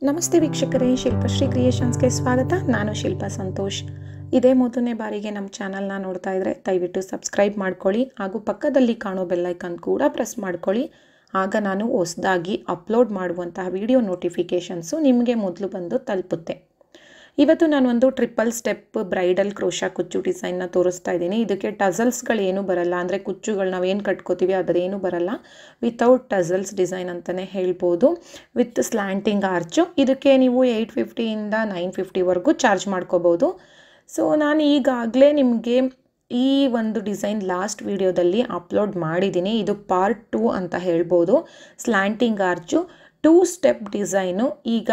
ನಮಸ್ತೆ ವೀಕ್ಷಕರೇ, ಶಿಲ್ಪಶ್ರೀ ಕ್ರಿಯೇಷನ್ಸ್ಗೆ ಸ್ವಾಗತ. ನಾನು ಶಿಲ್ಪಾ ಸಂತೋಷ್. ಇದೇ ಮೊದಲನೇ ಬಾರಿಗೆ ನಮ್ಮ ಚಾನಲ್ನ ನೋಡ್ತಾ ಇದ್ದರೆ ದಯವಿಟ್ಟು ಸಬ್ಸ್ಕ್ರೈಬ್ ಮಾಡ್ಕೊಳ್ಳಿ ಹಾಗೂ ಪಕ್ಕದಲ್ಲಿ ಕಾಣೋ ಬೆಲ್ಲೈಕನ್ ಕೂಡ ಪ್ರೆಸ್ ಮಾಡ್ಕೊಳ್ಳಿ. ಆಗ ನಾನು ಹೊಸದಾಗಿ ಅಪ್ಲೋಡ್ ಮಾಡುವಂತಹ ವಿಡಿಯೋ ನೋಟಿಫಿಕೇಷನ್ಸು ನಿಮಗೆ ಮೊದಲು ಬಂದು ತಲುಪುತ್ತೆ. ಇವತ್ತು ನಾನು ಒಂದು ಟ್ರಿಪಲ್ ಸ್ಟೆಪ್ ಬ್ರೈಡಲ್ ಕ್ರೋಶಾ ಕುಚ್ಚು ಡಿಸೈನ್ನ ತೋರಿಸ್ತಾ ಇದ್ದೀನಿ. ಇದಕ್ಕೆ ಟಸಲ್ಸ್ಗಳೇನು ಬರಲ್ಲ, ಅಂದರೆ ಕುಚ್ಚುಗಳು ನಾವೇನು ಕಟ್ಕೋತೀವಿ ಅದರೇನು ಬರಲ್ಲ. ವಿತೌಟ್ ಟಸಲ್ಸ್ ಡಿಸೈನ್ ಅಂತಲೇ ಹೇಳ್ಬೋದು. With slanting arch. ಇದಕ್ಕೆ ನೀವು 850ಇಂದ 950ವರೆಗೂ ಚಾರ್ಜ್ ಮಾಡ್ಕೋಬೋದು. ಸೊ ನಾನು ಈಗಾಗಲೇ ನಿಮಗೆ ಈ ಒಂದು ಡಿಸೈನ್ ಲಾಸ್ಟ್ ವಿಡಿಯೋದಲ್ಲಿ ಅಪ್ಲೋಡ್ ಮಾಡಿದ್ದೀನಿ. ಇದು ಪಾರ್ಟ್ 2 ಅಂತ ಹೇಳ್ಬೋದು. Slanting arch 2 step design. ಈಗ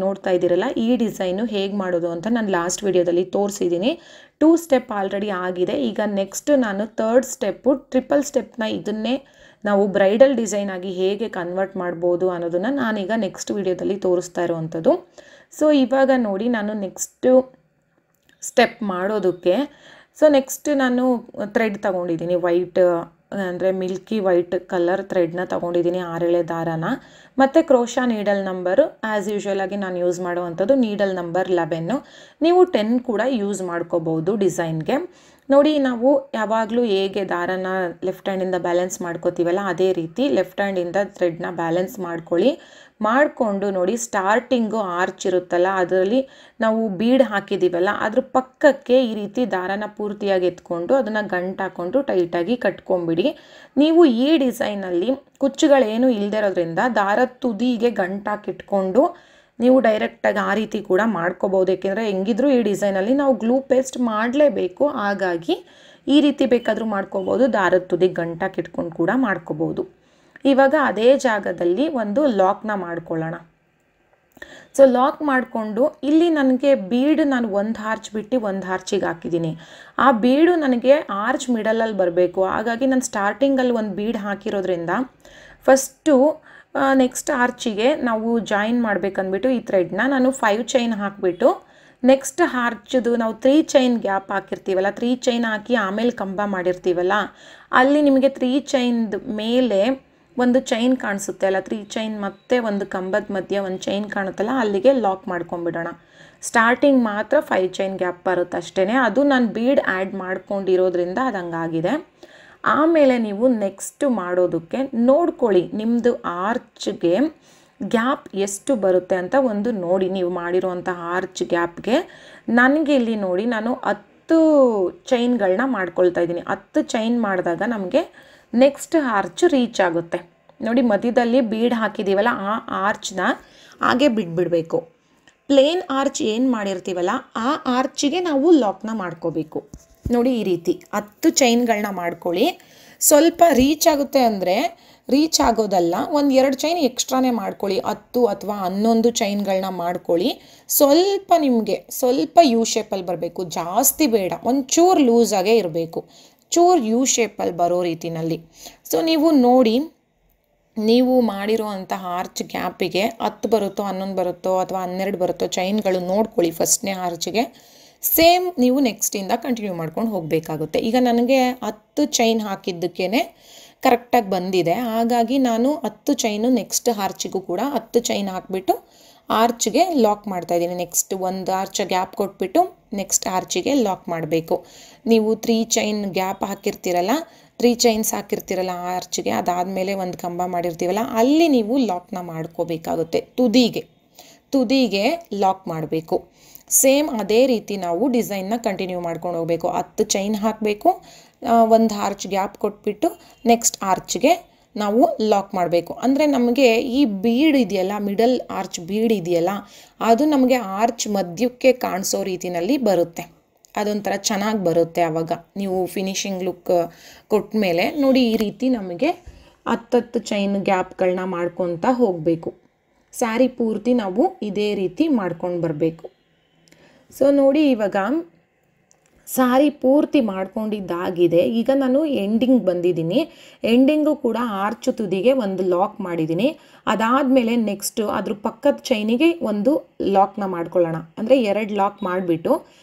ನೋಡ್ತಾ ಇದ್ದೀರಲ್ಲ, ಈ ಡಿಸೈನು ಹೇಗೆ ಮಾಡೋದು ಅಂತ ನಾನು ಲಾಸ್ಟ್ ವಿಡಿಯೋದಲ್ಲಿ ತೋರಿಸಿದ್ದೀನಿ. 2 ಸ್ಟೆಪ್ ಆಲ್ರೆಡಿ ಆಗಿದೆ. ಈಗ ನೆಕ್ಸ್ಟ್ ನಾನು 3rd ಸ್ಟೆಪ್ಪು ಟ್ರಿಪಲ್ ಸ್ಟೆಪ್ನ ಇದನ್ನೇ ನಾವು ಬ್ರೈಡಲ್ ಡಿಸೈನ್ ಆಗಿ ಹೇಗೆ ಕನ್ವರ್ಟ್ ಮಾಡ್ಬೋದು ಅನ್ನೋದನ್ನು ನಾನೀಗ ನೆಕ್ಸ್ಟ್ ವಿಡಿಯೋದಲ್ಲಿ ತೋರಿಸ್ತಾ ಇರೋವಂಥದ್ದು. ಸೊ ಇವಾಗ ನೋಡಿ, ನಾನು ನೆಕ್ಸ್ಟು ಸ್ಟೆಪ್ ಮಾಡೋದಕ್ಕೆ ನೆಕ್ಸ್ಟ್ ನಾನು ಥ್ರೆಡ್ ತೊಗೊಂಡಿದ್ದೀನಿ. ವೈಟ್ ಅಂದರೆ ಮಿಲ್ಕಿ ವೈಟ್ ಕಲರ್ ಥ್ರೆಡ್ನ ತೊಗೊಂಡಿದ್ದೀನಿ, 6 ಎಳೆ ದಾರನ. ಮತ್ತು crochet needle number as usual ಆಗಿ ನಾನು ಯೂಸ್ ಮಾಡುವಂಥದ್ದು ನೀಡಲ್ ನಂಬರ್ 11. ನೀವು 10 ಕೂಡ ಯೂಸ್ ಮಾಡ್ಕೋಬೋದು ಡಿಸೈನ್ಗೆ. ನೋಡಿ, ನಾವು ಯಾವಾಗಲೂ ಹೇಗೆ ದಾರನ ಲೆಫ್ಟ್ ಹ್ಯಾಂಡಿಂದ ಬ್ಯಾಲೆನ್ಸ್ ಮಾಡ್ಕೋತೀವಲ್ಲ, ಅದೇ ರೀತಿ ಲೆಫ್ಟ್ ಹ್ಯಾಂಡಿಂದ ಥ್ರೆಡ್ನ ಬ್ಯಾಲೆನ್ಸ್ ಮಾಡಿಕೊಂಡು ನೋಡಿ, ಸ್ಟಾರ್ಟಿಂಗು ಆರ್ಚ್ ಇರುತ್ತಲ್ಲ, ಅದರಲ್ಲಿ ನಾವು ಬೀಡ್ ಹಾಕಿದ್ದೀವಲ್ಲ, ಅದ್ರ ಪಕ್ಕಕ್ಕೆ ಈ ರೀತಿ ದಾರನ ಪೂರ್ತಿಯಾಗಿ ಎತ್ಕೊಂಡು ಅದನ್ನು ಗಂಟು ಹಾಕ್ಕೊಂಡು ಟೈಟಾಗಿ ಕಟ್ಕೊಂಬಿಡಿ. ನೀವು ಈ ಡಿಸೈನಲ್ಲಿ ಕುಚ್ಚುಗಳೇನು ಇಲ್ಲದಿರೋದ್ರಿಂದ ದಾರದ ತುದಿಗೆ ಗಂಟು ಹಾಕಿಟ್ಕೊಂಡು ನೀವು ಡೈರೆಕ್ಟಾಗಿ ಆ ರೀತಿ ಕೂಡ ಮಾಡ್ಕೋಬೋದು. ಏಕೆಂದರೆ ಹೆಂಗಿದ್ರೂ ಈ ಡಿಸೈನಲ್ಲಿ ನಾವು ಗ್ಲೂ ಪೇಸ್ಟ್ ಮಾಡಲೇಬೇಕು. ಹಾಗಾಗಿ ಈ ರೀತಿ ಬೇಕಾದರೂ ಮಾಡ್ಕೋಬೋದು, ದಾರದ ತುದಿಗೆ ಗಂಟು ಹಾಕಿಟ್ಕೊಂಡು ಕೂಡ ಮಾಡ್ಕೋಬೋದು. ಇವಾಗ ಅದೇ ಜಾಗದಲ್ಲಿ ಒಂದು ಲಾಕ್ನ ಮಾಡ್ಕೊಳ್ಳೋಣ. ಸೊ ಲಾಕ್ ಮಾಡಿಕೊಂಡು ಇಲ್ಲಿ ನನಗೆ ಬೀಡ್ ನಾನು ಒಂದು ಆರ್ಚ್ ಬಿಟ್ಟು ಒಂದು ಆರ್ಚಿಗೆ ಹಾಕಿದ್ದೀನಿ. ಆ ಬೀಡು ನನಗೆ ಆರ್ಚ್ ಮಿಡಲಲ್ಲಿ ಬರಬೇಕು. ಹಾಗಾಗಿ ನಾನು ಸ್ಟಾರ್ಟಿಂಗಲ್ಲಿ ಒಂದು ಬೀಡ್ ಹಾಕಿರೋದ್ರಿಂದ ಫಸ್ಟು ನೆಕ್ಸ್ಟ್ ಆರ್ಚಿಗೆ ನಾವು ಜಾಯಿನ್ ಮಾಡಬೇಕಂದ್ಬಿಟ್ಟು ಈ ಥ್ರೆಡ್ನ ನಾನು 5 ಚೈನ್ ಹಾಕಿಬಿಟ್ಟು ನೆಕ್ಸ್ಟ್ ಆರ್ಚದು ನಾವು 3 ಚೈನ್ ಗ್ಯಾಪ್ ಹಾಕಿರ್ತೀವಲ್ಲ, 3 ಚೈನ್ ಹಾಕಿ ಆಮೇಲೆ ಕಂಬ ಮಾಡಿರ್ತೀವಲ್ಲ, ಅಲ್ಲಿ ನಿಮಗೆ 3 ಚೈನ್ದ ಮೇಲೆ ಒಂದು ಚೈನ್ ಕಾಣಿಸುತ್ತೆ ಅಲ್ಲ, 3 ಚೈನ್ ಮತ್ತು ಒಂದು ಕಂಬದ ಮಧ್ಯೆ ಒಂದು ಚೈನ್ ಕಾಣುತ್ತಲ್ಲ, ಅಲ್ಲಿಗೆ ಲಾಕ್ ಮಾಡ್ಕೊಂಬಿಡೋಣ. ಸ್ಟಾರ್ಟಿಂಗ್ ಮಾತ್ರ 5 ಚೈನ್ ಗ್ಯಾಪ್ ಬರುತ್ತೆ ಅಷ್ಟೇ. ಅದು ನಾನು ಬೀಡ್ ಆ್ಯಡ್ ಮಾಡ್ಕೊಂಡಿರೋದ್ರಿಂದ ಅದು ಹಂಗಾಗಿದೆ. ಆಮೇಲೆ ನೀವು ನೆಕ್ಸ್ಟ್ ಮಾಡೋದಕ್ಕೆ ನೋಡ್ಕೊಳ್ಳಿ, ನಿಮ್ಮದು ಆರ್ಚ್ಗೆ ಗ್ಯಾಪ್ ಎಷ್ಟು ಬರುತ್ತೆ ಅಂತ ಒಂದು ನೋಡಿ. ನೀವು ಮಾಡಿರೋವಂಥ ಆರ್ಚ್ ಗ್ಯಾಪ್ಗೆ ನನಗೆ ಇಲ್ಲಿ ನೋಡಿ, ನಾನು 10 ಚೈನ್ಗಳನ್ನ ಮಾಡ್ಕೊಳ್ತಾ ಇದ್ದೀನಿ. 10 ಚೈನ್ ಮಾಡಿದಾಗ ನಮಗೆ ನೆಕ್ಸ್ಟ್ ಆರ್ಚ್ ರೀಚ್ ಆಗುತ್ತೆ. ನೋಡಿ, ಮಧ್ಯದಲ್ಲಿ ಬೀಡ್ ಹಾಕಿದ್ದೀವಲ್ಲ, ಆ ಆರ್ಚ್ನ ಹಾಗೆ ಬಿಟ್ಬಿಡಬೇಕು. ಪ್ಲೇನ್ ಆರ್ಚ್ ಏನು ಮಾಡಿರ್ತೀವಲ್ಲ, ಆ ಆರ್ಚಿಗೆ ನಾವು ಲಾಕ್ನ ಮಾಡ್ಕೋಬೇಕು. ನೋಡಿ, ಈ ರೀತಿ 10 ಚೈನ್ಗಳನ್ನ ಮಾಡ್ಕೊಳ್ಳಿ. ಸ್ವಲ್ಪ ರೀಚ್ ಆಗುತ್ತೆ ಅಂದರೆ ರೀಚ್ ಆಗೋದಲ್ಲ, 1-2 ಚೈನ್ ಎಕ್ಸ್ಟ್ರಾನೇ ಮಾಡ್ಕೊಳ್ಳಿ. 10 ಅಥವಾ 11 ಚೈನ್ಗಳನ್ನ ಮಾಡ್ಕೊಳ್ಳಿ. ನಿಮಗೆ ಸ್ವಲ್ಪ ಯು ಶೇಪಲ್ಲಿ ಬರಬೇಕು, ಜಾಸ್ತಿ ಬೇಡ. ಒಂಚೂರು ಲೂಸಾಗೇ ಇರಬೇಕು, ಚೂರು ಯು ಶೇಪಲ್ಲಿ ಬರೋ ರೀತಿನಲ್ಲಿ. ಸೊ ನೀವು ನೋಡಿ, ನೀವು ಮಾಡಿರೋ ಅಂತಹ ಆರ್ಚ್ ಗ್ಯಾಪಿಗೆ 10 ಬರುತ್ತೋ 11 ಬರುತ್ತೋ ಅಥವಾ 12 ಬರುತ್ತೋ ಚೈನ್ಗಳು ನೋಡ್ಕೊಳ್ಳಿ. ಫಸ್ಟ್ನೇ ಆರ್ಚ್ಗೆ ಸೇಮ್ ನೀವು ನೆಕ್ಸ್ಟಿಂದ ಕಂಟಿನ್ಯೂ ಮಾಡ್ಕೊಂಡು ಹೋಗಬೇಕಾಗುತ್ತೆ. ಈಗ ನನಗೆ 10 ಚೈನ್ ಹಾಕಿದ್ದಕ್ಕೇ ಕರೆಕ್ಟಾಗಿ ಬಂದಿದೆ. ಹಾಗಾಗಿ ನಾನು 10 ಚೈನು ನೆಕ್ಸ್ಟ್ ಆರ್ಚಿಗೂ ಕೂಡ 10 ಚೈನ್ ಹಾಕಿಬಿಟ್ಟು ಆರ್ಚ್ಗೆ ಲಾಕ್ ಮಾಡ್ತಾಯಿದ್ದೀನಿ. ನೆಕ್ಸ್ಟ್ ಒಂದು ಆರ್ಚ್ ಗ್ಯಾಪ್ ಕೊಟ್ಬಿಟ್ಟು ನೆಕ್ಸ್ಟ್ ಆರ್ಚಿಗೆ ಲಾಕ್ ಮಾಡಬೇಕು. ನೀವು 3 ಚೈನ್ ಗ್ಯಾಪ್ ಹಾಕಿರ್ತೀರಲ್ಲ, 3 ಚೈನ್ಸ್ ಹಾಕಿರ್ತೀರಲ್ಲ ಆರ್ಚ್ಗೆ, ಅದಾದಮೇಲೆ ಒಂದು ಕಂಬ ಮಾಡಿರ್ತೀವಲ್ಲ, ಅಲ್ಲಿ ನೀವು ಲಾಕ್ನ ಮಾಡ್ಕೋಬೇಕಾಗುತ್ತೆ. ತುದಿಗೆ ಲಾಕ್ ಮಾಡಬೇಕು. ಸೇಮ್ ಅದೇ ರೀತಿ ನಾವು ಡಿಸೈನ್ನ ಕಂಟಿನ್ಯೂ ಮಾಡ್ಕೊಂಡು ಹೋಗಬೇಕು. 10 ಚೈನ್ ಹಾಕಬೇಕು, ಒಂದು ಆರ್ಚ್ ಗ್ಯಾಪ್ ಕೊಟ್ಬಿಟ್ಟು ನೆಕ್ಸ್ಟ್ ಆರ್ಚ್ಗೆ ನಾವು ಲಾಕ್ ಮಾಡಬೇಕು. ಅಂದರೆ ನಮಗೆ ಈ ಬೀಡ್ ಇದೆಯಲ್ಲ, ಮಿಡಲ್ ಆರ್ಚ್ ಬೀಡ್ ಇದೆಯಲ್ಲ, ಅದು ನಮಗೆ ಆರ್ಚ್ ಮಧ್ಯಕ್ಕೆ ಕಾಣಿಸೋ ರೀತಿಯಲ್ಲಿ ಬರುತ್ತೆ. ಅದೊಂಥರ ಚೆನ್ನಾಗಿ ಬರುತ್ತೆ. ಆವಾಗ ನೀವು ಫಿನಿಶಿಂಗ್ ಲುಕ್ ಕೊಟ್ಟ ಮೇಲೆ ನೋಡಿ, ಈ ರೀತಿ ನಮಗೆ 10 ಚೈನ್ ಗ್ಯಾಪ್ಗಳನ್ನ ಮಾಡ್ಕೊತಾ ಹೋಗಬೇಕು. ಸ್ಯಾರಿ ಪೂರ್ತಿ ನಾವು ಇದೇ ರೀತಿ ಮಾಡ್ಕೊಂಡು ಬರಬೇಕು. ಸೊ ನೋಡಿ, ಇವಾಗ ಸಾರಿ ಪೂರ್ತಿ ಮಾಡ್ಕೊಂಡಿದ್ದಾಗಿದೆ. ಈಗ ನಾನು ಎಂಡಿಂಗ್ ಬಂದಿದ್ದೀನಿ. ಎಂಡಿಂಗು ಕೂಡ ಆರ್ಚ್ ತುದಿಗೆ ಒಂದು ಲಾಕ್ ಮಾಡಿದ್ದೀನಿ. ಅದಾದಮೇಲೆ ನೆಕ್ಸ್ಟು ಅದ್ರ ಪಕ್ಕದ ಚೈನಿಗೆ ಒಂದು ಲಾಕ್ನ ಮಾಡ್ಕೊಳ್ಳೋಣ. ಅಂದರೆ 2 ಲಾಕ್ ಮಾಡಿಬಿಟ್ಟು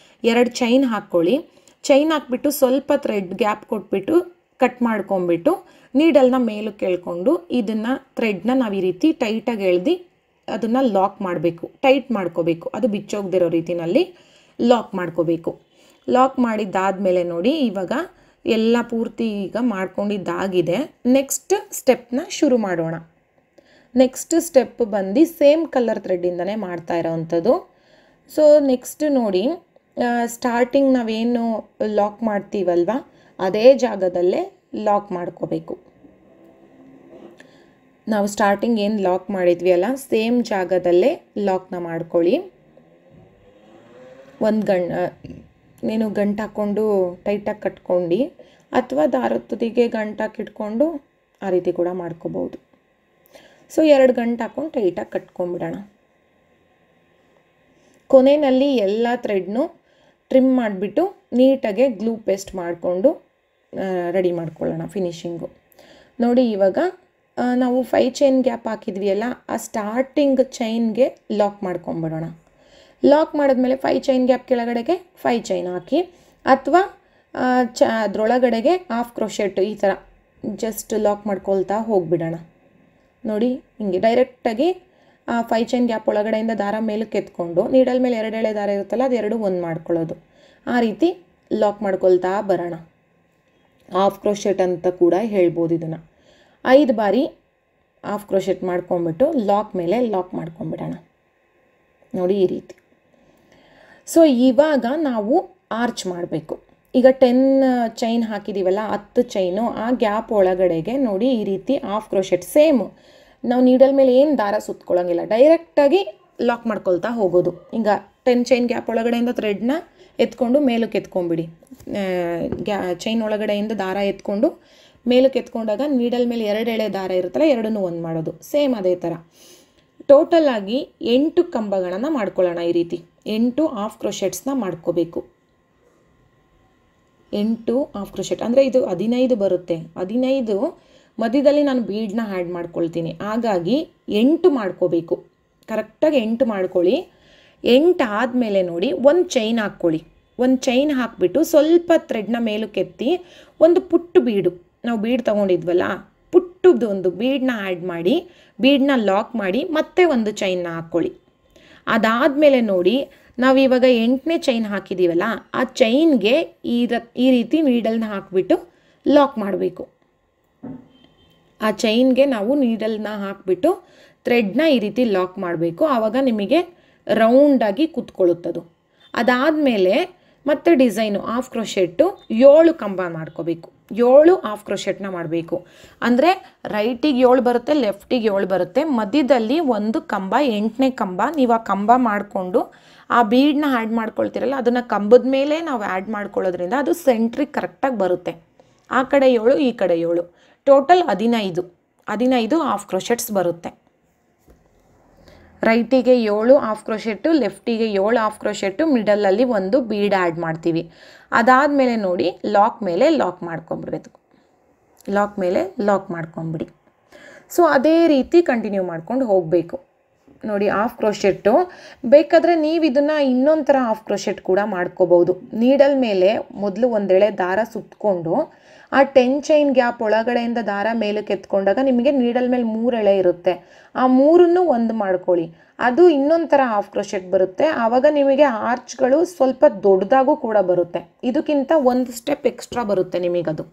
2 ಚೈನ್ ಹಾಕ್ಕೊಳ್ಳಿ. ಚೈನ್ ಹಾಕ್ಬಿಟ್ಟು ಸ್ವಲ್ಪ ಥ್ರೆಡ್ ಗ್ಯಾಪ್ ಕೊಟ್ಬಿಟ್ಟು ಕಟ್ ಮಾಡ್ಕೊಂಬಿಟ್ಟು ನೀಡಲ್ನ ಮೇಲಕ್ಕೆ ಎಳ್ಕೊಂಡು ಇದನ್ನು ಥ್ರೆಡ್ನ ನಾವು ಈ ರೀತಿ ಟೈಟಾಗಿ ಎಳ್ದು ಅದನ್ನು ಲಾಕ್ ಮಾಡಬೇಕು, ಟೈಟ್ ಮಾಡ್ಕೋಬೇಕು, ಅದು ಬಿಚ್ಚೋಗದಿರೋ ರೀತಿಯಲ್ಲಿ ಲಾಕ್ ಮಾಡ್ಕೋಬೇಕು. ಲಾಕ್ ಮಾಡಿದ್ದಾದಮೇಲೆ ನೋಡಿ ಇವಾಗ ಎಲ್ಲ ಪೂರ್ತಿ ಈಗ ಮಾಡ್ಕೊಂಡಿದ್ದಾಗಿದೆ. ನೆಕ್ಸ್ಟ್ ಸ್ಟೆಪ್ನ ಶುರು ಮಾಡೋಣ. ನೆಕ್ಸ್ಟ್ ಸ್ಟೆಪ್ ಬಂದು ಸೇಮ್ ಕಲರ್ ಥ್ರೆಡ್ಡಿಂದನೇ ಮಾಡ್ತಾ ಇರೋವಂಥದ್ದು. ಸೊ ನೆಕ್ಸ್ಟ್ ನೋಡಿ, ಸ್ಟಾರ್ಟಿಂಗ್ ನಾವೇನು ಲಾಕ್ ಮಾಡ್ತೀವಲ್ವ ಅದೇ ಜಾಗದಲ್ಲೇ ಲಾಕ್ ಮಾಡ್ಕೋಬೇಕು. ನಾವು ಸ್ಟಾರ್ಟಿಂಗ್ ಏನು ಲಾಕ್ ಮಾಡಿದ್ವಿ ಅಲ್ಲ ಸೇಮ್ ಜಾಗದಲ್ಲೇ ಲಾಕ್ನ ಮಾಡ್ಕೊಳ್ಳಿ. ನೀನು ಗಂಟು ಹಾಕ್ಕೊಂಡು ಟೈಟಾಗಿ ಕಟ್ಕೊಂಡು ಅಥವಾ ದಾರದ ತುದಿಗೆ ಗಂಟು ಹಾಕಿಟ್ಕೊಂಡು ಆ ರೀತಿ ಕೂಡ ಮಾಡ್ಕೋಬೋದು. ಸೊ 2 ಗಂಟು ಹಾಕ್ಕೊಂಡು ಟೈಟಾಗಿ ಕಟ್ಕೊಂಡ್ಬಿಡೋಣ. ಕೊನೆಯಲ್ಲಿ ಎಲ್ಲ ಥ್ರೆಡ್ನು ಟ್ರಿಮ್ ಮಾಡಿಬಿಟ್ಟು ನೀಟಾಗೆ ಗ್ಲೂ ಪೇಸ್ಟ್ ಮಾಡಿಕೊಂಡು ರೆಡಿ ಮಾಡ್ಕೊಳ್ಳೋಣ ಫಿನಿಶಿಂಗು. ನೋಡಿ ಇವಾಗ ನಾವು 5 ಚೈನ್ ಗ್ಯಾಪ್ ಹಾಕಿದ್ವಿ ಅಲ್ಲ, ಆ ಸ್ಟಾರ್ಟಿಂಗ್ ಚೈನ್ಗೆ ಲಾಕ್ ಮಾಡ್ಕೊಂಬಿಡೋಣ. ಲಾಕ್ ಮಾಡಿದ್ಮೇಲೆ 5 ಚೈನ್ ಗ್ಯಾಪ್ ಕೆಳಗಡೆಗೆ 5 ಚೈನ್ ಹಾಕಿ, ಅಥವಾ ಅದರೊಳಗಡೆಗೆ ಹಾಫ್ ಕ್ರೋಶೆಟ್ ಈ ಥರ ಜಸ್ಟ್ ಲಾಕ್ ಮಾಡ್ಕೊಳ್ತಾ ಹೋಗಿಬಿಡೋಣ. ನೋಡಿ ಹಿಂಗೆ ಡೈರೆಕ್ಟಾಗಿ 5 ಚೈನ್ ಗ್ಯಾಪ್ ಒಳಗಡೆಯಿಂದ ದಾರ ಮೇಲಕ್ಕೆ ಎತ್ಕೊಂಡು ನೀಡಲ್ ಮೇಲೆ 2 ಎಳೆ ದಾರ ಇರುತ್ತಲ್ಲ ಅದು 2 ಒಂದು ಮಾಡ್ಕೊಳ್ಳೋದು. ಆ ರೀತಿ ಲಾಕ್ ಮಾಡ್ಕೊಳ್ತಾ ಬರೋಣ. ಹಾಫ್ ಕ್ರೋಶೆಟ್ ಅಂತ ಕೂಡ ಹೇಳ್ಬೋದು ಇದನ್ನು. 5 ಬಾರಿ ಹಾಫ್ ಕ್ರೋಶೆಟ್ ಮಾಡ್ಕೊಂಬಿಟ್ಟು ಲಾಕ್ ಮೇಲೆ ಲಾಕ್ ಮಾಡ್ಕೊಂಬಿಡೋಣ. ನೋಡಿ ಈ ರೀತಿ. ಸೊ ಇವಾಗ ನಾವು ಆರ್ಚ್ ಮಾಡಬೇಕು. ಈಗ 10 ಚೈನ್ ಹಾಕಿದ್ದೀವಲ್ಲ 10 ಚೈನು ಆ ಗ್ಯಾಪ್ ಒಳಗಡೆಗೆ ನೋಡಿ ಈ ರೀತಿ ಹಾಫ್ ಕ್ರೋಶೆಟ್ ಸೇಮು. ನಾವು ನೀಡಲ್ ಮೇಲೆ ಏನು ದಾರ ಸುತ್ಕೊಳ್ಳೋಂಗಿಲ್ಲ, ಡೈರೆಕ್ಟಾಗಿ ಲಾಕ್ ಮಾಡ್ಕೊಳ್ತಾ ಹೋಗೋದು. ಈಗ 10 ಚೈನ್ ಗ್ಯಾಪ್ ಒಳಗಡೆಯಿಂದ ಥ್ರೆಡ್ನ ಎತ್ಕೊಂಡು ಮೇಲಕ್ಕೆ ಎತ್ಕೊಂಡ್ಬಿಡಿ. ಚೈನ್ ಒಳಗಡೆಯಿಂದ ದಾರ ಎತ್ಕೊಂಡು ಮೇಲಕ್ಕೆ ಎತ್ಕೊಂಡಾಗ ನೀಡಲ್ ಮೇಲೆ 2 ಎಳೆ ದಾರ ಇರುತ್ತಲ್ಲ 2 ಒಂದು ಮಾಡೋದು. ಸೇಮ್ ಅದೇ ಥರ ಟೋಟಲ್ ಆಗಿ 8 ಕಂಬಗಳನ್ನು ಮಾಡ್ಕೊಳ್ಳೋಣ. ಈ ರೀತಿ 8 ಹಾಫ್ ಕ್ರೋಶೆಟ್ಸ್ನ ಮಾಡ್ಕೋಬೇಕು. 8 ಹಾಫ್ ಕ್ರೋಶೆಟ್ ಅಂದರೆ ಇದು 15 ಬರುತ್ತೆ. 15 ಮಧ್ಯದಲ್ಲಿ ನಾನು ಬೀಡ್ನ ಆ್ಯಡ್ ಮಾಡ್ಕೊಳ್ತೀನಿ, ಹಾಗಾಗಿ 8 ಮಾಡ್ಕೋಬೇಕು. ಕರೆಕ್ಟಾಗಿ 8 ಮಾಡ್ಕೊಳ್ಳಿ. 8 ಆದಮೇಲೆ ನೋಡಿ ಒಂದು ಚೈನ್ ಹಾಕ್ಕೊಳ್ಳಿ. ಒಂದು ಚೈನ್ ಹಾಕಿಬಿಟ್ಟು ಸ್ವಲ್ಪ ಥ್ರೆಡ್ನ ಮೇಲಕ್ಕೆ ಎತ್ತಿ ಒಂದು ಪುಟ್ಟು ಬೀಡು, ನಾವು ಬೀಡ್ ತೊಗೊಂಡಿದ್ವಲ್ಲ ಪುಟ್ಟದ್ದು ಒಂದು ಬೀಡನ್ನ ಆ್ಯಡ್ ಮಾಡಿ ಬೀಡನ್ನ ಲಾಕ್ ಮಾಡಿ ಮತ್ತೆ ಒಂದು ಚೈನ್ನ ಹಾಕ್ಕೊಳ್ಳಿ. ಅದಾದಮೇಲೆ ನೋಡಿ ನಾವಿವಾಗ 8ನೇ ಚೈನ್ ಹಾಕಿದ್ದೀವಲ್ಲ ಆ ಚೈನ್ಗೆ ಈ ರೀತಿ ನೀಡಲ್ನ ಹಾಕಿಬಿಟ್ಟು ಲಾಕ್ ಮಾಡಬೇಕು. ಆ ಚೈನ್ಗೆ ನಾವು ನೀಡಲ್ನ ಹಾಕಿಬಿಟ್ಟು ಥ್ರೆಡ್ನ ಈ ರೀತಿ ಲಾಕ್ ಮಾಡಬೇಕು. ಆವಾಗ ನಿಮಗೆ ರೌಂಡಾಗಿ ಕೂತ್ಕೊಳ್ಳುತ್ತದು. ಅದಾದಮೇಲೆ ಮತ್ತೆ ಡಿಸೈನು ಹಾಫ್ ಕ್ರೋಶೆಟ್ಟು 7 ಕಂಬ ಮಾಡ್ಕೋಬೇಕು. 7 ಹಾಫ್ ಕ್ರೋಶೆಟ್ನ ಮಾಡಬೇಕು. ಅಂದರೆ ರೈಟಿಗೆ 7 ಬರುತ್ತೆ, ಲೆಫ್ಟಿಗೆ 7 ಬರುತ್ತೆ, ಮಧ್ಯದಲ್ಲಿ ಒಂದು ಕಂಬ 8ನೇ ಕಂಬ. ನೀವು ಆ ಕಂಬ ಮಾಡಿಕೊಂಡು ಆ ಬೀಡನ್ನ ಆ್ಯಡ್ ಮಾಡ್ಕೊಳ್ತೀರಲ್ಲ ಅದನ್ನು ಕಂಬದ ಮೇಲೆ ನಾವು ಆ್ಯಡ್ ಮಾಡ್ಕೊಳ್ಳೋದ್ರಿಂದ ಅದು ಸೆಂಟ್ರಿಗೆ ಕರೆಕ್ಟಾಗಿ ಬರುತ್ತೆ. ಆ ಕಡೆ 7 ಈ ಕಡೆ 7 ಟೋಟಲ್ 15 ಹಾಫ್ ಕ್ರೋಶೆಟ್ಸ್ ಬರುತ್ತೆ. ರೈಟಿಗೆ 7 ಹಾಫ್ ಕ್ರೋಶೆಟ್ಟು, ಲೆಫ್ಟಿಗೆ 7 ಹಾಫ್ ಕ್ರೋಶೆಟ್ಟು, ಮಿಡಲಲ್ಲಿ ಒಂದು ಬೀಡ್ ಆ್ಯಡ್ ಮಾಡ್ತೀವಿ. ಅದಾದಮೇಲೆ ನೋಡಿ ಲಾಕ್ ಮೇಲೆ ಲಾಕ್ ಮಾಡ್ಕೊಂಬಿಡ್ಬೇಕು. ಲಾಕ್ ಮೇಲೆ ಲಾಕ್ ಮಾಡ್ಕೊಂಬಿಡಿ. ಸೊ ಅದೇ ರೀತಿ ಕಂಟಿನ್ಯೂ ಮಾಡ್ಕೊಂಡು ಹೋಗಬೇಕು. ನೋಡಿ ಹಾಫ್ ಕ್ರೋಶೆಟ್ಟು ಬೇಕಾದರೆ ನೀವು ಇದನ್ನು ಇನ್ನೊಂದು ಥರ ಹಾಫ್ ಕ್ರೋಶೆಟ್ ಕೂಡ ಮಾಡ್ಕೋಬೋದು. ನೀಡಲ್ ಮೇಲೆ ಮೊದಲು ಒಂದೆಳೆ ದಾರ ಸುತ್ತಕೊಂಡು ಆ 10 ಚೈನ್ ಗ್ಯಾಪ್ ಒಳಗಡೆಯಿಂದ ದಾರ ಮೇಲಕ್ಕೆ ಎತ್ಕೊಂಡಾಗ ನಿಮಗೆ ನೀಡಲ್ ಮೇಲೆ 3 ಎಳೆ ಇರುತ್ತೆ. ಆ 3 ಒಂದು ಮಾಡ್ಕೊಳ್ಳಿ. ಅದು ಇನ್ನೊಂದು ಥರ ಹಾಫ್ ಕ್ರೋಶೆಟ್ ಬರುತ್ತೆ. ಆವಾಗ ನಿಮಗೆ ಆರ್ಚ್ಗಳು ಸ್ವಲ್ಪ ದೊಡ್ಡದಾಗೂ ಕೂಡ ಬರುತ್ತೆ. ಇದಕ್ಕಿಂತ ಒಂದು ಸ್ಟೆಪ್ ಎಕ್ಸ್ಟ್ರಾ ಬರುತ್ತೆ ನಿಮಗದು.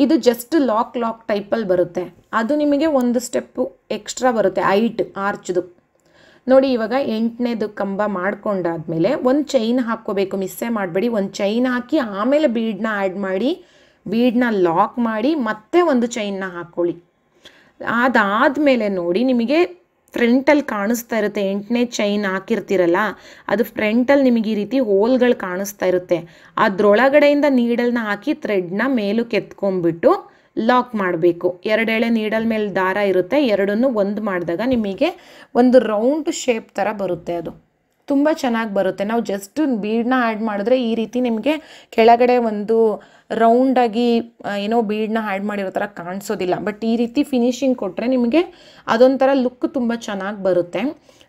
ಇದು ಜಸ್ಟ್ ಲಾಕ್ ಟೈಪಲ್ಲಿ ಬರುತ್ತೆ. ಅದು ನಿಮಗೆ ಒಂದು ಸ್ಟೆಪ್ಪು ಎಕ್ಸ್ಟ್ರಾ ಬರುತ್ತೆ ಹೈಟ್ ಆರ್ಚ್ದು. ನೋಡಿ ಇವಾಗ 8ನೇದು ಕಂಬ ಮಾಡ್ಕೊಂಡಾದ್ಮೇಲೆ ಒಂದು ಚೈನ್ ಹಾಕ್ಕೋಬೇಕು, ಮಿಸ್ಸೇ ಮಾಡಬೇಡಿ. ಒಂದು ಚೈನ್ ಹಾಕಿ ಆಮೇಲೆ ಬೀಡನ್ನ ಆ್ಯಡ್ ಮಾಡಿ ಬೀಡನ್ನ ಲಾಕ್ ಮಾಡಿ ಮತ್ತೆ ಒಂದು ಚೈನ್ನ ಹಾಕ್ಕೊಳ್ಳಿ. ಅದಾದಮೇಲೆ ನೋಡಿ ನಿಮಗೆ ಫ್ರಂಟಲ್ಲಿ ಕಾಣಿಸ್ತಾ ಇರುತ್ತೆ 8ನೇ ಚೈನ್ ಹಾಕಿರ್ತೀರಲ್ಲ ಅದು ಫ್ರಂಟಲ್ಲಿ ನಿಮಗೆ ಈ ರೀತಿ ಹೋಲ್ಗಳು ಕಾಣಿಸ್ತಾ ಇರುತ್ತೆ. ಅದರೊಳಗಡೆಯಿಂದ ನೀಡಲ್ನ ಹಾಕಿ ಥ್ರೆಡ್ನ ಮೇಲಕ್ಕೆ ಎತ್ಕೊಂಡ್ಬಿಟ್ಟು ಲಾಕ್ ಮಾಡಬೇಕು. 2 ಎಳೆ ನೀಡಲ್ ಮೇಲೆ ದಾರ ಇರುತ್ತೆ, 2 ಒಂದು ಮಾಡಿದಾಗ ನಿಮಗೆ ಒಂದು ರೌಂಡ್ ಶೇಪ್ ಥರ ಬರುತ್ತೆ. ಅದು ತುಂಬ ಚೆನ್ನಾಗಿ ಬರುತ್ತೆ. ನಾವು ಜಸ್ಟ್ ಬೀಡನ್ನ ಆ್ಯಡ್ ಮಾಡಿದ್ರೆ ಈ ರೀತಿ ನಿಮಗೆ ಕೆಳಗಡೆ ಒಂದು ರೌಂಡಾಗಿ ಏನೋ ಬೀಡನ್ನ ಆ್ಯಡ್ ಮಾಡಿರೋ ಥರ ಕಾಣಿಸೋದಿಲ್ಲ. ಬಟ್ ಈ ರೀತಿ ಫಿನಿಶಿಂಗ್ ಕೊಟ್ಟರೆ ನಿಮಗೆ ಅದೊಂಥರ ಲುಕ್ ತುಂಬ ಚೆನ್ನಾಗಿ ಬರುತ್ತೆ.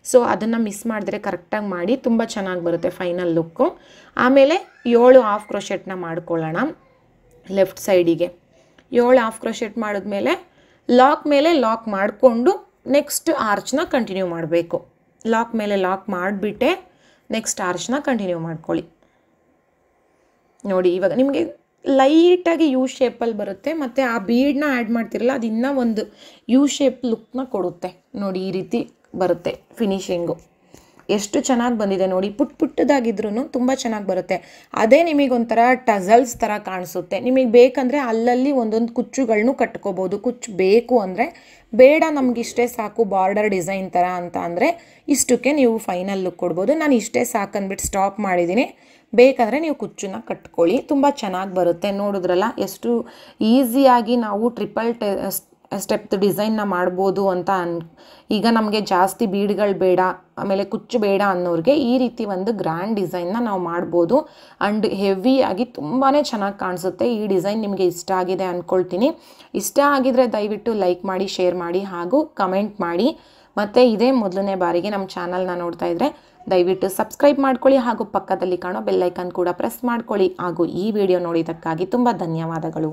ಸೊ ಅದನ್ನು ಮಿಸ್ ಮಾಡಿದ್ರೆ ಕರೆಕ್ಟಾಗಿ ಮಾಡಿ, ತುಂಬ ಚೆನ್ನಾಗಿ ಬರುತ್ತೆ ಫೈನಲ್ ಲುಕ್ಕು. ಆಮೇಲೆ 7 ಹಾಫ್ ಕ್ರೋಶೆಟ್ನ ಮಾಡ್ಕೊಳ್ಳೋಣ. ಲೆಫ್ಟ್ ಸೈಡಿಗೆ 7 ಹಾಫ್ ಕ್ರೋಶೆಟ್ ಮಾಡಿದ್ಮೇಲೆ ಲಾಕ್ ಮೇಲೆ ಲಾಕ್ ಮಾಡಿಕೊಂಡು ನೆಕ್ಸ್ಟ್ ಆರ್ಚ್ನ ಕಂಟಿನ್ಯೂ ಮಾಡಬೇಕು. ಲಾಕ್ ಮೇಲೆ ಲಾಕ್ ಮಾಡಿಬಿಟ್ಟೆ ನೆಕ್ಸ್ಟ್ ಆರ್ಚ್ನ ಕಂಟಿನ್ಯೂ ಮಾಡ್ಕೊಳ್ಳಿ. ನೋಡಿ ಇವಾಗ ನಿಮಗೆ ಲೈಟಾಗಿ ಯು ಶೇಪಲ್ಲಿ ಬರುತ್ತೆ, ಮತ್ತು ಆ ಬೀಡನ್ನ ಆ್ಯಡ್ ಮಾಡ್ತಿರಲ್ಲ ಅದು ಇನ್ನೂ ಒಂದು ಯು ಶೇಪ್ ಲುಕ್ನ ಕೊಡುತ್ತೆ. ನೋಡಿ ಈ ರೀತಿ ಬರುತ್ತೆ ಫಿನಿಶಿಂಗು. ಎಷ್ಟು ಚೆನ್ನಾಗಿ ಬಂದಿದೆ ನೋಡಿ, ಪುಟ್ಟದಾಗಿದ್ರೂ ತುಂಬ ಚೆನ್ನಾಗಿ ಬರುತ್ತೆ. ಅದೇ ನಿಮಗೊಂಥರ ಟಸಲ್ಸ್ ಥರ ಕಾಣಿಸುತ್ತೆ. ನಿಮಗೆ ಬೇಕಂದರೆ ಅಲ್ಲಲ್ಲಿ ಒಂದೊಂದು ಕುಚ್ಚುಗಳನ್ನೂ ಕಟ್ಕೋಬೋದು. ಕುಚ್ಚು ಬೇಕು ಅಂದರೆ, ಬೇಡ ನಮಗಿಷ್ಟೇ ಸಾಕು ಬಾರ್ಡರ್ ಡಿಸೈನ್ ಥರ ಅಂತ ಅಂದರೆ ಇಷ್ಟಕ್ಕೆ ನೀವು ಫೈನಲ್ ಲುಕ್ ಕೊಡ್ಬೋದು. ನಾನು ಇಷ್ಟೇ ಸಾಕಂದ್ಬಿಟ್ಟು ಸ್ಟಾಪ್ ಮಾಡಿದ್ದೀನಿ. ಬೇಕಂದರೆ ನೀವು ಕುಚ್ಚನ್ನ ಕಟ್ಕೊಳ್ಳಿ, ತುಂಬ ಚೆನ್ನಾಗಿ ಬರುತ್ತೆ. ನೋಡಿದ್ರಲ್ಲ ಎಷ್ಟು ಈಸಿಯಾಗಿ ನಾವು ಟ್ರಿಪಲ್ ಸ್ಟೆಪ್ ಡಿಸೈನ್ನ ಮಾಡ್ಬೋದು ಅಂತ. ಈಗ ನಮಗೆ ಜಾಸ್ತಿ ಬೀಡ್ಗಳು ಬೇಡ, ಆಮೇಲೆ ಕುಚ್ಚು ಬೇಡ ಅನ್ನೋರಿಗೆ ಈ ರೀತಿ ಒಂದು ಗ್ರ್ಯಾಂಡ್ ಡಿಸೈನ್ನ ನಾವು ಮಾಡ್ಬೋದು. ಆ್ಯಂಡ್ ಹೆವಿಯಾಗಿ ತುಂಬಾ ಚೆನ್ನಾಗಿ ಕಾಣಿಸುತ್ತೆ. ಈ ಡಿಸೈನ್ ನಿಮಗೆ ಇಷ್ಟ ಆಗಿದೆ ಅಂದ್ಕೊಳ್ತೀನಿ. ಇಷ್ಟ ಆಗಿದರೆ ದಯವಿಟ್ಟು ಲೈಕ್ ಮಾಡಿ, ಶೇರ್ ಮಾಡಿ ಹಾಗೂ ಕಮೆಂಟ್ ಮಾಡಿ. ಮತ್ತು ಇದೇ ಮೊದಲನೇ ಬಾರಿಗೆ ನಮ್ಮ ಚಾನಲ್ನ ನೋಡ್ತಾ ಇದ್ದರೆ ದಯವಿಟ್ಟು ಸಬ್ಸ್ಕ್ರೈಬ್ ಮಾಡ್ಕೊಳ್ಳಿ ಹಾಗೂ ಪಕ್ಕದಲ್ಲಿ ಕಾಣೋ ಬೆಲ್ ಐಕಾನ್ ಕೂಡ ಪ್ರೆಸ್ ಮಾಡ್ಕೊಳ್ಳಿ. ಹಾಗೂ ಈ ವಿಡಿಯೋ ನೋಡಿದ್ದಕ್ಕಾಗಿ ತುಂಬ ಧನ್ಯವಾದಗಳು.